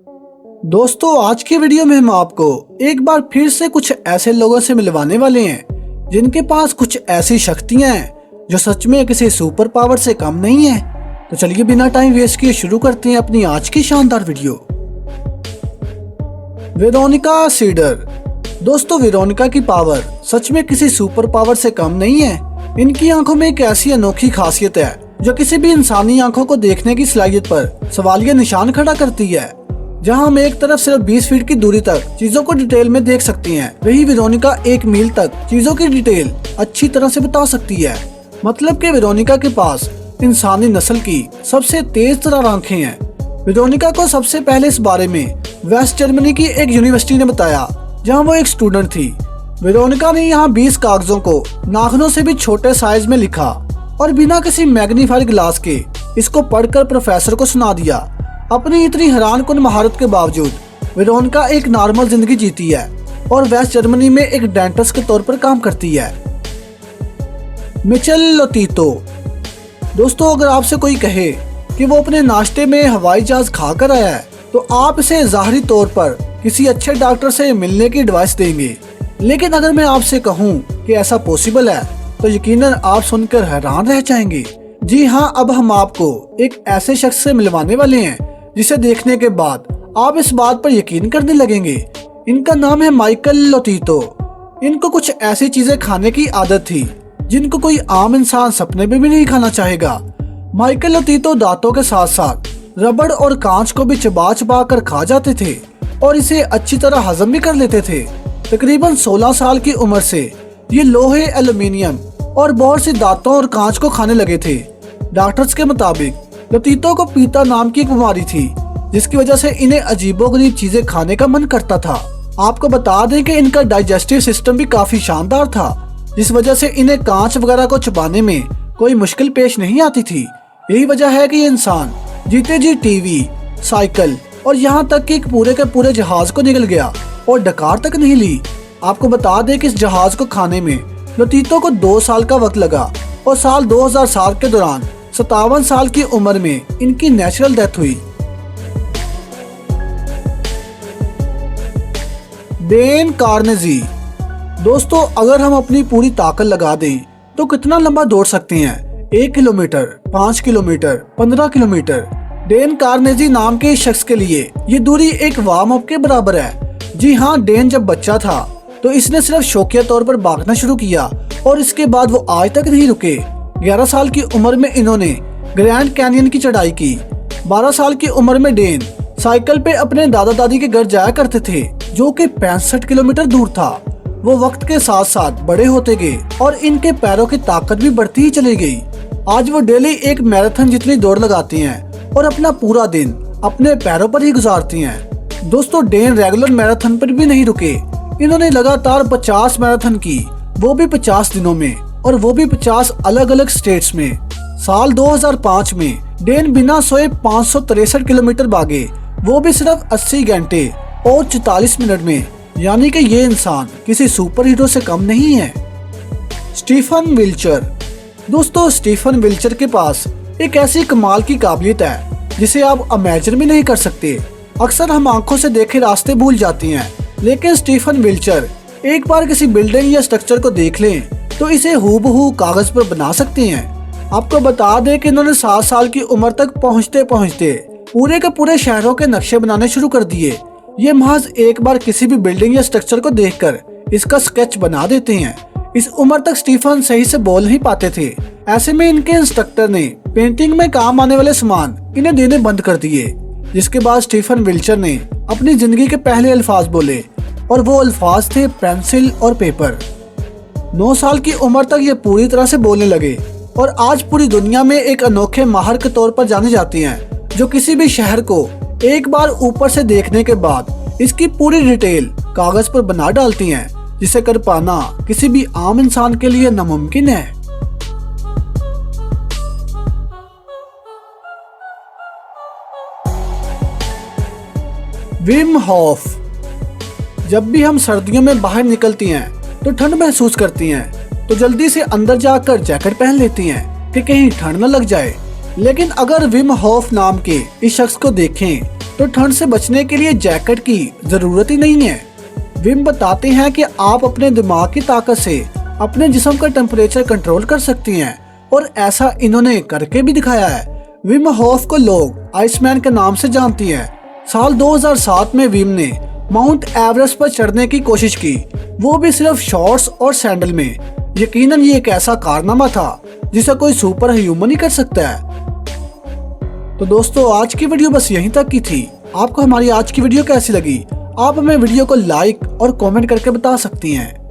दोस्तों, आज की वीडियो में हम आपको एक बार फिर से कुछ ऐसे लोगों से मिलवाने वाले हैं जिनके पास कुछ ऐसी शक्तियां हैं जो सच में किसी सुपर पावर से कम नहीं है। तो चलिए बिना टाइम वेस्ट किए शुरू करते हैं अपनी आज की शानदार वीडियो। Veronica cedar. दोस्तों, वेरोनिका की पावर सच में किसी सुपर पावर से कम नहीं है। इनकी आंखों में एक ऐसी अनोखी खासियत है जो किसी भी इंसानी आंखों को देखने की सलाहियत पर सवालिया निशान खड़ा करती है। जहां हम एक तरफ सिर्फ 20 फीट की दूरी तक चीजों को डिटेल में देख सकती हैं, वही वेरोनिका 1 मील तक चीजों की डिटेल अच्छी तरह से बता सकती है। मतलब कि वेरोनिका के पास इंसानी नस्ल की सबसे तेज तरार आंखें हैं। वेरोनिका को सबसे पहले इस बारे में वेस्ट जर्मनी की एक यूनिवर्सिटी ने बताया, जहां वो एक स्टूडेंट थी। वेरोनिका ने यहाँ 20 कागजों को नाखूनों से भी छोटे साइज में लिखा और बिना किसी मैग्नीफायर ग्लास के इसको पढ़कर प्रोफेसर को सुना दिया। अपनी इतनी हैरानकुन महारत के बावजूद वेरोनिका एक नॉर्मल जिंदगी जीती है और वेस्ट जर्मनी में एक डेंटिस्ट के तौर पर काम करती है। मिचेल लोतीतो। दोस्तों, अगर आपसे कोई कहे कि वो अपने नाश्ते में हवाई जहाज खाकर आया है तो आप इसे ज़ाहरी तौर पर किसी अच्छे डॉक्टर से मिलने की एडवाइस देंगे। लेकिन अगर मैं आपसे कहूँ कि ऐसा पॉसिबल है तो यकीनन आप सुनकर हैरान रह जाएंगे। जी हाँ, अब हम आपको एक ऐसे शख्स से मिलवाने वाले हैं जिसे देखने के बाद आप इस बात पर यकीन करने लगेंगे। इनका नाम है माइकल लोतीतो। इनको कुछ ऐसी चीजें खाने की आदत थी जिनको कोई आम इंसान सपने में भी नहीं खाना चाहेगा। माइकल लोतीतो दांतों के साथ साथ रबड़ और कांच को भी चबा चबा कर खा जाते थे और इसे अच्छी तरह हजम भी कर लेते थे। तकरीबन 16 साल की उम्र से ये लोहे, एल्यूमिनियम और बहुत सी दांतों और कांच को खाने लगे थे। डॉक्टर्स के मुताबिक लोतीतो को पीता नाम की एक बीमारी थी, जिसकी वजह से इन्हें अजीबोगरीब चीजें खाने का मन करता था। आपको बता दें कि इनका डाइजेस्टिव सिस्टम भी काफी शानदार था, जिस वजह से इन्हें कांच वगैरह को चबाने में कोई मुश्किल पेश नहीं आती थी। यही वजह है कि ये इंसान जीते जी टीवी, साइकिल और यहाँ तक कि पूरे के पूरे जहाज को निगल गया और डकार तक नहीं ली। आपको बता दें कि इस जहाज को खाने में लोतीतो को 2 साल का वक्त लगा और साल 2007 के दौरान 57 साल की उम्र में इनकी नेचुरल डेथ हुई। Dale Carnegie. दोस्तों, अगर हम अपनी पूरी ताकत लगा दें तो कितना लंबा दौड़ सकते हैं? 1 kilometre, 5 kilometre, 15 kilometre. Dale Carnegie नाम के शख्स के लिए ये दूरी एक वार्म अप के बराबर है। जी हाँ, डेन जब बच्चा था तो इसने सिर्फ शौकिया तौर पर भागना शुरू किया और इसके बाद वो आज तक नहीं रुके। 11 साल की उम्र में इन्होंने ग्रैंड कैनियन की चढ़ाई की। 12 साल की उम्र में डेन साइकिल पे अपने दादा दादी के घर जाया करते थे, जो कि 65 किलोमीटर दूर था। वो वक्त के साथ साथ बड़े होते गए और इनके पैरों की ताकत भी बढ़ती ही चली गई। आज वो डेली एक मैराथन जितनी दौड़ लगाती हैं और अपना पूरा दिन अपने पैरों पर ही गुजारती हैं। दोस्तों, डेन रेगुलर मैराथन पर भी नहीं रुके। इन्होंने लगातार 50 मैराथन की, वो भी 50 दिनों में, और वो भी 50 अलग अलग स्टेट्स में। साल 2005 में डेन बिना सोए 563 किलोमीटर भागे, वो भी सिर्फ 80 घंटे और 44 मिनट में। यानी कि ये इंसान किसी सुपर हीरो से कम नहीं है। स्टीफन विल्चर। दोस्तों, स्टीफन विल्चर के पास एक ऐसी कमाल की काबिलियत है जिसे आप इमेजिन भी नहीं कर सकते। अक्सर हम आंखों से देखे रास्ते भूल जाते हैं, लेकिन स्टीफन विल्चर एक बार किसी बिल्डिंग या स्ट्रक्चर को देख लें तो इसे हूबहू कागज पर बना सकते हैं। आपको बता दें कि इन्होंने 7 साल की उम्र तक पहुंचते पहुंचते पूरे के पूरे शहरों के नक्शे बनाने शुरू कर दिए। ये महज एक बार किसी भी बिल्डिंग या स्ट्रक्चर को देखकर इसका स्केच बना देते हैं। इस उम्र तक स्टीफन सही से बोल नहीं पाते थे। ऐसे में इनके इंस्ट्रक्टर ने पेंटिंग में काम आने वाले सामान इन्हें देने बंद कर दिए, जिसके बाद स्टीफन विल्चर ने अपनी जिंदगी के पहले अल्फाज बोले और वो अल्फाज थे पेंसिल और पेपर। 9 साल की उम्र तक ये पूरी तरह से बोलने लगे और आज पूरी दुनिया में एक अनोखे माहिर के तौर पर जाने जाते हैं, जो किसी भी शहर को एक बार ऊपर से देखने के बाद इसकी पूरी डिटेल कागज पर बना डालती हैं, जिसे कर पाना किसी भी आम इंसान के लिए नामुमकिन है। Vim Hoff. जब भी हम सर्दियों में बाहर निकलती हैं तो ठंड महसूस करती हैं, तो जल्दी से अंदर जाकर जैकेट पहन लेती हैं कि कहीं ठंड न लग जाए। लेकिन अगर विम होफ नाम के इस शख्स को देखें तो ठंड से बचने के लिए जैकेट की जरूरत ही नहीं है। विम बताते हैं कि आप अपने दिमाग की ताकत से अपने जिस्म का टेम्परेचर कंट्रोल कर सकती हैं और ऐसा इन्होंने करके भी दिखाया है। विम होफ को लोग आइसमैन के नाम से जानती हैं। साल 2007 में विम ने माउंट एवरेस्ट पर चढ़ने की कोशिश की, वो भी सिर्फ शॉर्ट्स और सैंडल में। यकीनन ये एक ऐसा कारनामा था जिसे कोई सुपर ह्यूमन ही कर सकता है। तो दोस्तों आज की वीडियो बस यहीं तक की थी। आपको हमारी आज की वीडियो कैसी लगी? आप हमें वीडियो को लाइक और कमेंट करके बता सकती हैं।